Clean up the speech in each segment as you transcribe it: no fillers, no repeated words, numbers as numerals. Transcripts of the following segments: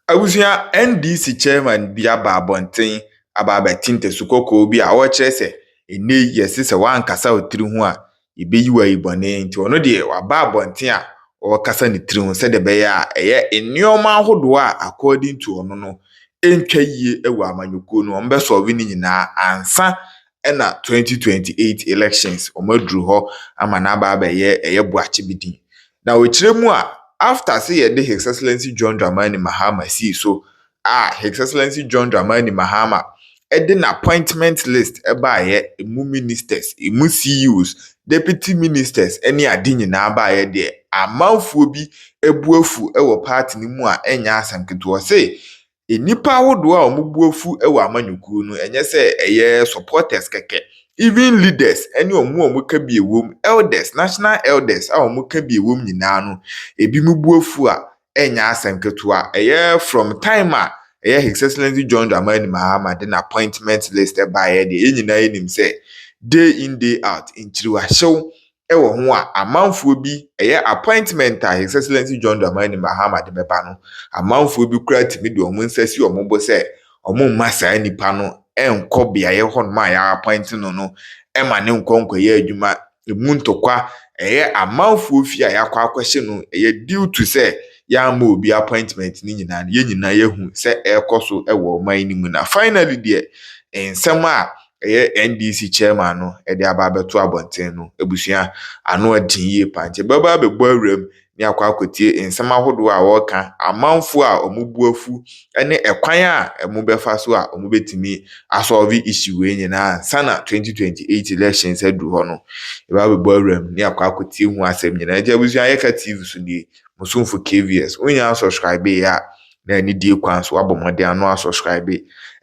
Abusua NDC chairman bi aba abɔnten aba abɛtente sukoko bi a wɔkyerɛ sɛ ene yɛse sɛ wankasa otiri ho a ebeyi wa ibɔne nti ɔno deɛ waba abɔnten a ɔkasa ne tiri ho sɛ de bɛyɛ a ɛyɛ nneɛma ahodoɔ a according to ɔno no ɛntwa yie ɛwɔ amanyɔkuo no ɔmo bɛsɔɔve ne nyinaa ansa ɛna 2028 elections ɔmo aduru hɔ ama n'aba abɛyɛ ɛyɛ boakye bi din na ɔkyerɛ mu a after say yɛde His Excellency John Dramani Mahama see so His Excellency John Dramani Mahama ɛde na appointment list ɛbaayɛ emu ministers emu CEOs deputy ministers ɛne ade nyinaa baayɛ deɛ amanfoɔ bi ebuafu ɛwɔ party ne mu a ɛnya asɛm ketewa sɛ enipa ahodoɔ a ɔmo buafu ɛwɔ amanyɔkuo no ɛnyɛ sɛ ɛyɛ supporters kɛkɛ even leaders any ɔmo ka bi ewom elders national elders a ɔmo ka bi ewom nyinaa no ebi mu buafu a ɛnya asɛm ketewa ɛyɛ from time a ɛyɛ His Excellency John Dramani Mahama de na appointment list ɛbaayɛ de nyinaa yɛnim sɛ day in day out nkyiriwahyew ɛwɔ ho a amanfoɔ bi ɛyɛ appointment a His Excellency John Dramani Mahama de bɛba no amanfoɔ bi kura timi de ɔmo nsa si ɔmo bo sɛ ɔmo mma saa nipa no ɛnkɔ beaeɛ hɔ nom a yɛappoint no ɛma ne nkɔnkɔyɛ adwuma emu ntɔkwa ɛyɛ amanfoɔ fi a yɛakɔ akɔhyɛ no ɛyɛ due to sɛ yɛama obi appointment ne nyinaa no yɛnyinaa yɛhu sɛ ɛrekɔ so ɛwɔ ɔman no mu na finally deɛ nsɛm a ɛyɛ NDC chairman no ɛde aba abɛto abɔnten no abusua ano ɔden yie pa nti bɛba abɛbɔ awuram ne akɔ akɔtie nsɛm ahodoɔ a wɔka amanfoɔ a ɔmo buafu ɛne ɛkwan a ɔmo bɛfa so a ɔmo betumi asɔlve issue wei nyinaa sana 2028 elections aduru hɔ no ɛba abɛbɔ awuram ne akɔ akɔtie ho asɛm nyinaa nti abusua Ayeka TV so die musumfo KVS wonya subscribe ya na ani die kwan so abɔ mmɔden ano subscribe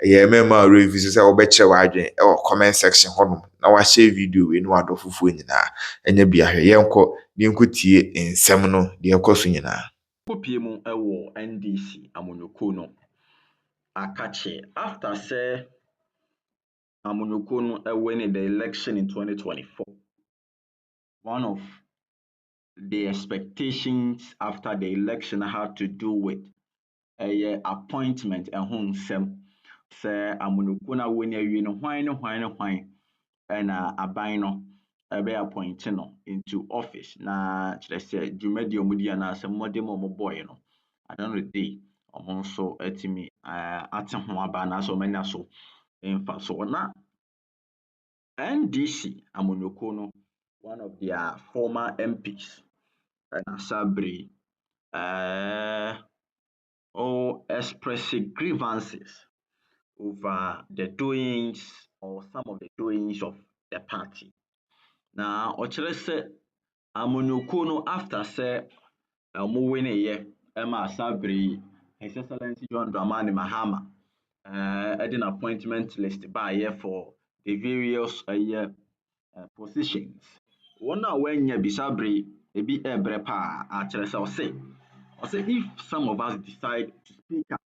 ɛyɛ mema review sɛ wɔbɛkyerɛ wadwen ɛwɔ comment section hɔ nom na wahyɛ video we no wadɔ fufuo nyinaa ɛnya bi ahwɛ yɛnkɔ ne nkotie nsɛm no de ɛkɔ so nyinaa kopie mu ɛwɔ NDC amonyoko no akache after say amonyoko no winning the election in 2024 one of the expectations after the election had to do with a appointment and home sem say amonyoko na wini awie no hwan and aban no be appointed no into office na kyerɛ sɛ dwumadi omudi ana sɛ mmɔde mo boy no at the end of the day ɔmo nso atimi ate ho aba na so manya so mfa so na NDC amonyoko no one of their former MPs and Sabri expressing grievances over the doings or some of the doings of the party. Now, ɔkyerɛ sɛ amonyoko no after sɛ ɔmo win Emma Sabri, His Excellency John Dramani Mahama, an appointment list by for the various positions. One now when you be Sabri, ebi ebre pa akyerɛ sɛ ɔsɛ if some of us decide to speak out,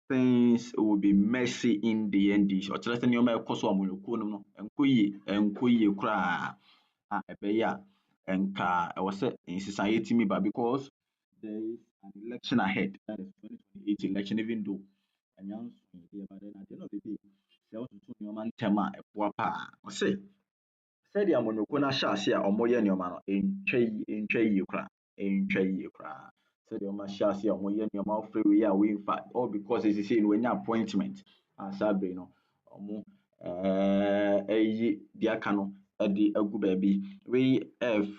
things will be messy in the NDC. Ɔkyerɛ sɛ nneɛma ɛkɔ so amonyoko no ɛnkɔ yie koraa a ɛbɛyɛ a ɛnka ɛwɔ sɛ nsesaeɛ timi ba because there is an election ahead, that is 2028 election, even though but then at the end of the day sɛ wototo nneɛma ntɛm a ɛboa paa ɔsɛ sɛdeɛ amonyoko no ahyɛ ase a ɔmoyɛ nneɛma no ɛntwa yie koraa sɛdeɛ ɔmo ahyɛ ase a ɔmoyɛ nneɛma afrɛ wei a wɔmfa all because ɛsisi no wɔnya appointment saa bere no ɔmo ɛyi deɛ aka no ɛde agu baabi wei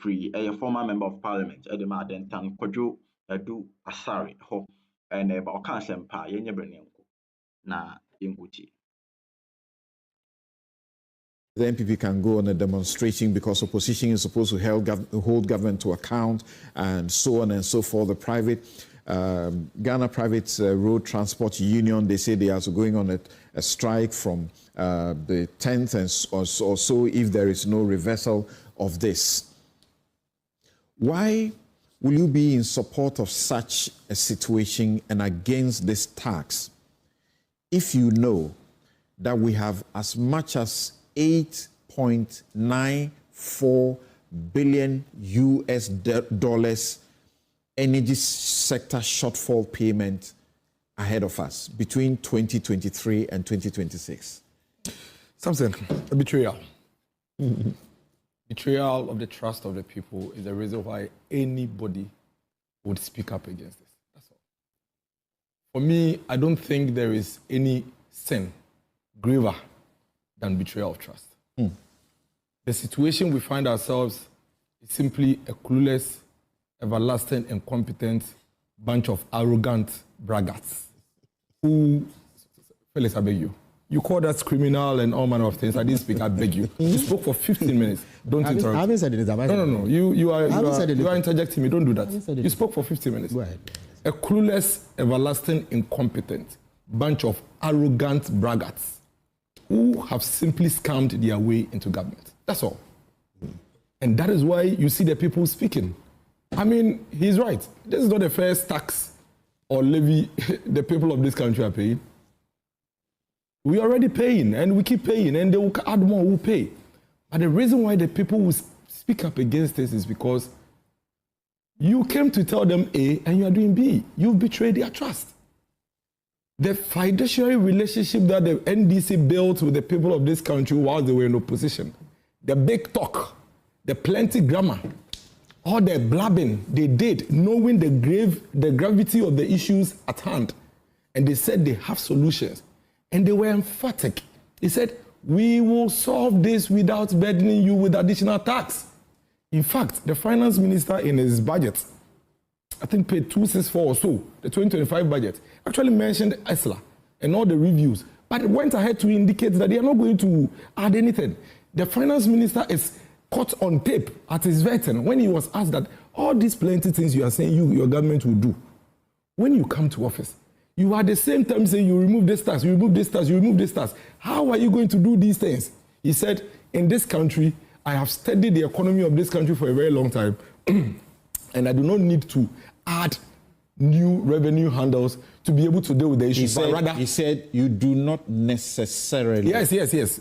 free ɛyɛ former member of parliament ɛde ma adentan kwadwo adu asare hɔ ɛna ɛba ɔka asɛm paa yɛnyɛ brɛ ne nko na yɛnkutie. The NPP can go on a demonstration because opposition is supposed to hold government to account and so on and so forth. The private, Ghana Private Road Transport Union, they say they are going on a strike from the 10th or so if there is no reversal of this. Why will you be in support of such a situation and against this tax if you know that we have as much as $8.94 billion US dollars energy sector shortfall payment ahead of us between 2023 and 2026? Something, a betrayal. Betrayal of the trust of the people is the reason why anybody would speak up against this. That's all. For me, I don't think there is any sin graver than betrayal of trust. The situation we find ourselves is simply a clueless, everlasting, incompetent bunch of arrogant braggarts who, Felix, I beg you. You call us criminal and all manner of things. I didn't speak, I beg you. You spoke for 15 minutes. Don't interrupt. I haven't said it. No. You are interjecting me. Don't do that. You spoke for 15 minutes. Go ahead. A clueless, everlasting, incompetent bunch of arrogant braggarts who have simply scammed their way into government. That's all. And that is why you see the people speaking. I mean, he's right. This is not the first tax or levy the people of this country are paying. We are already paying, and we keep paying, and they will add more, we'll pay. But the reason why the people will speak up against this is because you came to tell them A, and you are doing B. You betrayed their trust. The fiduciary relationship that the NDC built with the people of this country while they were in opposition, the big talk, the plenty grammar, all the blabbing they did, knowing the gravity of the issues at hand, and they said they have solutions. And they were emphatic. He said, we will solve this without burdening you with additional tax. In fact, the finance minister in his budget, I think paid 264 or so, the 2025 budget, actually mentioned ESLA and all the reviews, but went ahead to indicate that they are not going to add anything. The finance minister is caught on tape at his vetting when he was asked that all these plenty things you are saying your government will do. When you come to office, you are at the same time saying you remove this tax, you remove this tax, you remove this tax. How are you going to do these things? He said, in this country, I have studied the economy of this country for a very long time, and I do not need to add new revenue handles to be able to deal with the issues. He said you do not necessarily. Yes.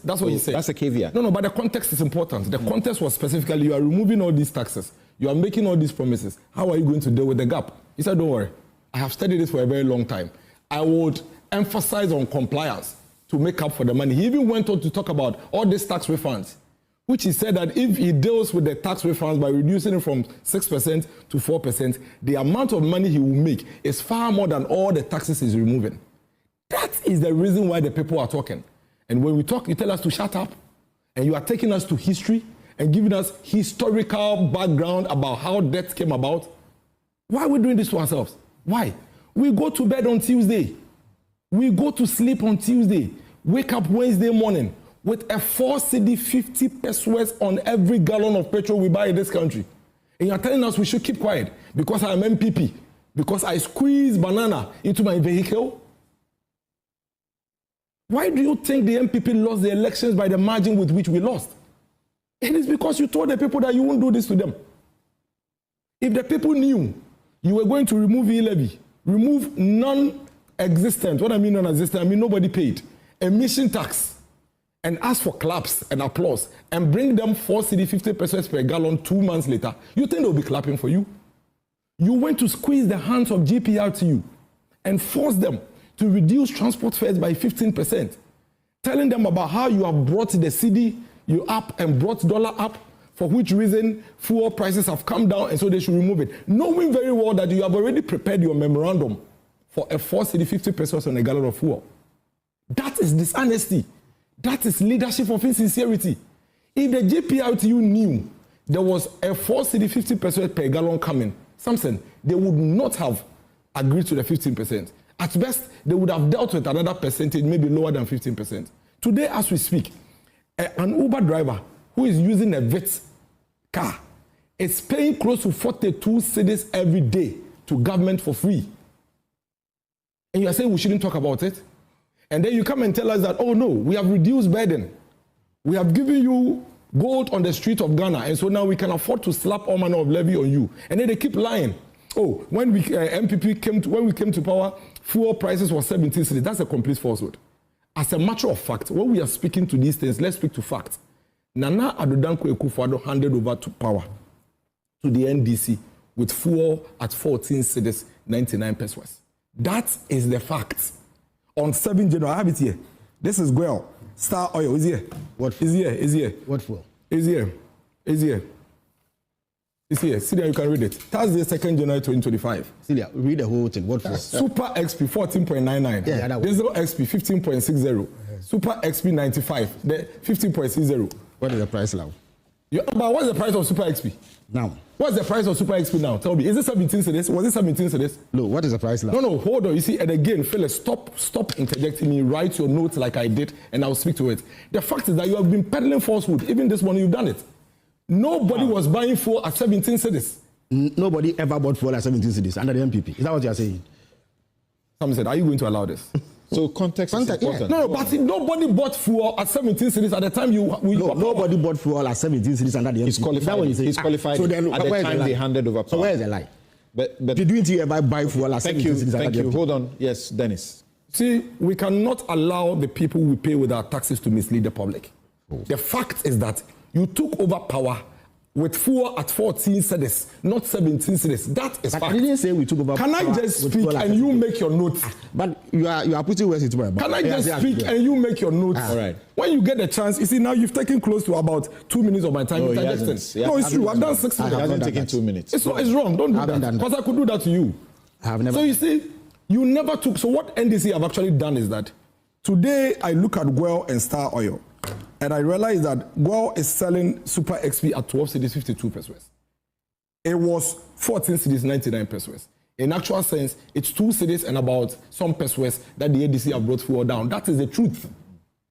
That's what he said. That's a caveat. No, but the context is important. The context was specifically, you are removing all these taxes. You are making all these promises. How are you going to deal with the gap? He said, don't worry. I have studied this for a very long time. I would emphasize on compliance to make up for the money. He even went on to talk about all these tax refunds, which he said that if he deals with the tax refunds by reducing it from 6% to 4%, the amount of money he will make is far more than all the taxes he's removing. That is the reason why the people are talking. And when we talk, you tell us to shut up, and you are taking us to history and giving us historical background about how debt came about. Why are we doing this to ourselves? Why? We go to bed on Tuesday. We go to sleep on Tuesday. Wake up Wednesday morning with a 4 cedi 50 pesos on every gallon of petrol we buy in this country. And you are telling us we should keep quiet because I am MPP, because I squeeze banana into my vehicle? Why do you think the MPP lost the elections by the margin with which we lost? It is because you told the people that you won't do this to them. If the people knew you were going to remove e-levy, remove non-existent, what I mean non-existent, I mean nobody paid, emission tax, and ask for claps and applause, and bring them 4 cedi 50 pesos per gallon 2 months later, you think they'll be clapping for you? You went to squeeze the hands of GPRTU and force them to reduce transport fares by 15%, telling them about how you have brought the cedi you up and brought dollar up, for which reason fuel prices have come down and so they should remove it, knowing very well that you have already prepared your memorandum for a 4 cedi 50 pesos on a gallon of fuel. That is dishonesty. That is leadership of insincerity. If the GPRTU knew there was a 4 cedi 50 pesos per gallon coming, something, they would not have agreed to the 15%. At best, they would have dealt with another percentage, maybe lower than 15%. Today, as we speak, an Uber driver who is using a VET car is paying close to 42 cedis every day to government for free. And you are saying we shouldn't talk about it? And then you come and tell us that, oh no, we have reduced burden. We have given you gold on the street of Ghana, and so now we can afford to slap all manner of levy on you. And then they keep lying. Oh, when we came to power, fuel prices were 17 cedis. That's a complete falsehood. As a matter of fact, when we are speaking to these things, let's speak to facts. Nana Addo Dankwa Akufo-Addo handed over to power to the NDC with fuel at 14 cedis 99 pesos. That is the fact. On 7 January, I have it here. This is Guel. Star Oil is here. What for? Is here. Is here. What for? Is here. Is here. It's here. See there, you can read it. Thursday, 2nd January 2025. See there, read the whole thing. What for? Super XP 14.99. Yeah, that one. Diesel XP 15.60. Super XP 95. The 15.60. What is the price now? But what's the price of Super XP? Now. What's the price of Super XP now? Tell me. Is it 17 cedis? Was it 17 cedis? No, what is the price now? No, hold on. You see, and again, Phyllis, stop interjecting me. Write your notes like I did, and I'll speak to it. The fact is that you have been peddling falsehood. Even this morning, you've done it. Nobody was buying fuel at 17 cedis. Nobody ever bought fuel at 17 cedis under the MPP. Is that what you are saying? Someone said, are you going to allow this? So context is important. Yeah. No, but nobody bought fuel at 17 cedis at the time nobody bought fuel at 17 cedis under the MPP. He's qualified. He's qualified So then, at the time they handed over power. So where is the lie? But Didn't you ever buy fuel at 17 cedis? Thank you. Hold on. Yes, Dennis. See, we cannot allow the people we pay with our taxes to mislead the public. The fact is that you took over power with fuel at 14 cedis, not 17 cedis. That is But fact. I didn't say we took over Can power. I just with speak fuel at and you 17. make your notes? But you are putting words into my mouth. Can I just speak and you make your notes? All right. When you get the chance, you see, now you've taken close to about 2 minutes of my time. No, he interjecting. hasn't. No, it's true. I've done 6 He minutes. hasn't taken 2 minutes. It's wrong. Don't do I haven't that. done that. Because I could do that to you. I have never. So you see, you never took. So what NDC have actually done is that today I look at Guel and Star Oil, and I realize that Guel is selling Super XP at 12 cedis 52 pesos. It was 14 cedis 99 pesos. In actual sense, it's 2 cedis and about some pesos that the NDC have brought fuel down. That is the truth.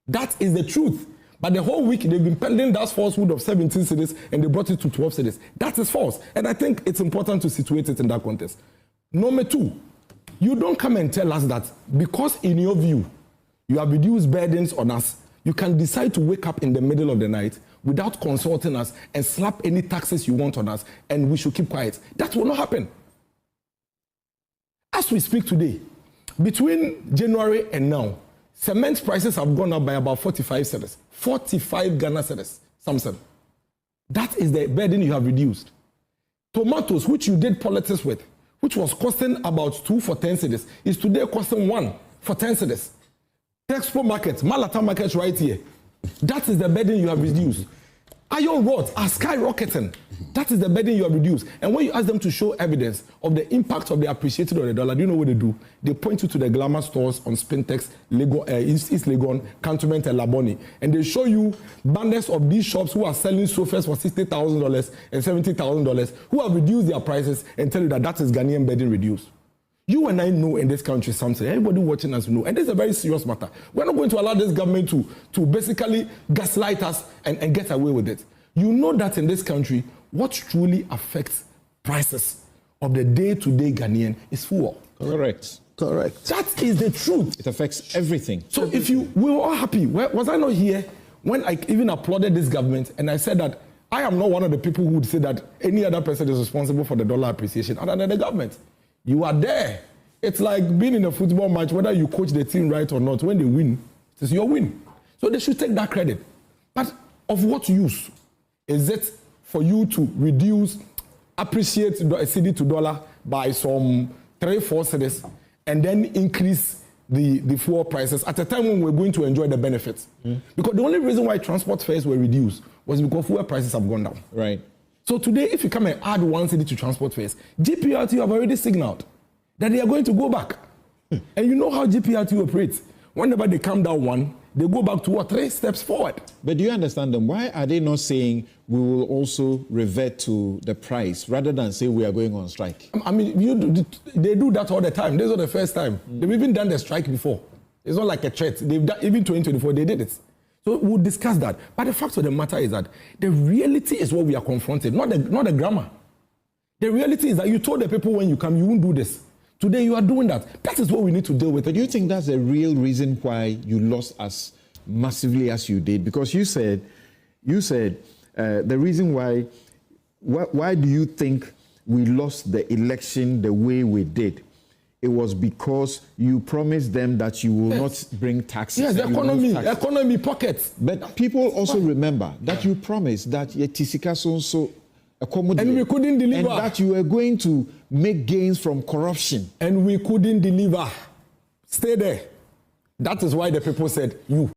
That is the truth. But the whole week they've been peddling that falsehood of 17 cedis and they brought it to 12 cedis. That is false. And I think it's important to situate it in that context. Number 2, you don't come and tell us that because in your view, you have reduced burdens on us, you can decide to wake up in the middle of the night without consulting us and slap any taxes you want on us and we should keep quiet. That will not happen. As we speak today, between January and now, cement prices have gone up by about 45 cedis. 45 Ghana cedis, Samson. That is the burden you have reduced. Tomatoes, which you did politics with, which was costing about 2 for 10 cedis, is today costing 1 for 10 cedis. Expo markets, Malata markets right here. That is the burden you have reduced. Iron rods are skyrocketing. That is the burden you have reduced. And when you ask them to show evidence of the impact of the appreciation of the dollar, do you know what they do? They point you to the glamour stores on Spintex, East Legon, Cantonment, and Laboni. And they show you banners of these shops who are selling sofas for $60,000 and $70,000, who have reduced their prices and tell you that that is Ghanaian burden reduced. You and I know in this country something. Everybody watching us know. And this is a very serious matter. We're not going to allow this government to basically gaslight us and get away with it. You know that in this country, what truly affects prices of the day-to-day Ghanaian is fuel. Correct. That is the truth. It affects everything. So we were all happy. Was I not here when I even applauded this government and I said that I am not one of the people who would say that any other person is responsible for the dollar appreciation other than the government. You are there. It's like being in a football match, whether you coach the team right or not. When they win, it's your win. So they should take that credit. But of what use? Is it for you to appreciate a cedi to dollar by some 3-4 cedis and then increase the fuel prices at a time when we're going to enjoy the benefits? Because the only reason why transport fares were reduced was because fuel prices have gone down. Right. So today, if you come and add 1 cedi to transport fares, GPRT have already signaled that they are going to go back. And you know how GPRT operates. Whenever they come down 1, they go back 2 or 3 steps forward. But do you understand them? Why are they not saying we will also revert to the price rather than say we are going on strike? I mean, they do that all the time. This is not the first time. They've even done the strike before. It's not like a threat. They've done, even 2024, they did it. So we'll discuss that. But the fact of the matter is that the reality is what we are confronted, not the grammar. The reality is that you told the people when you come, you won't do this. Today you are doing that. That is what we need to deal with. But do you think that's the real reason why you lost as massively as you did? Because you said the reason why do you think we lost the election the way we did? It was because you promised them that you will not bring taxes. Yes, economy pockets. But people also remember that you promised that Yetisika so accommodate, and we couldn't deliver, and that you were going to make gains from corruption. And we couldn't deliver. Stay there. That is why the people said, you.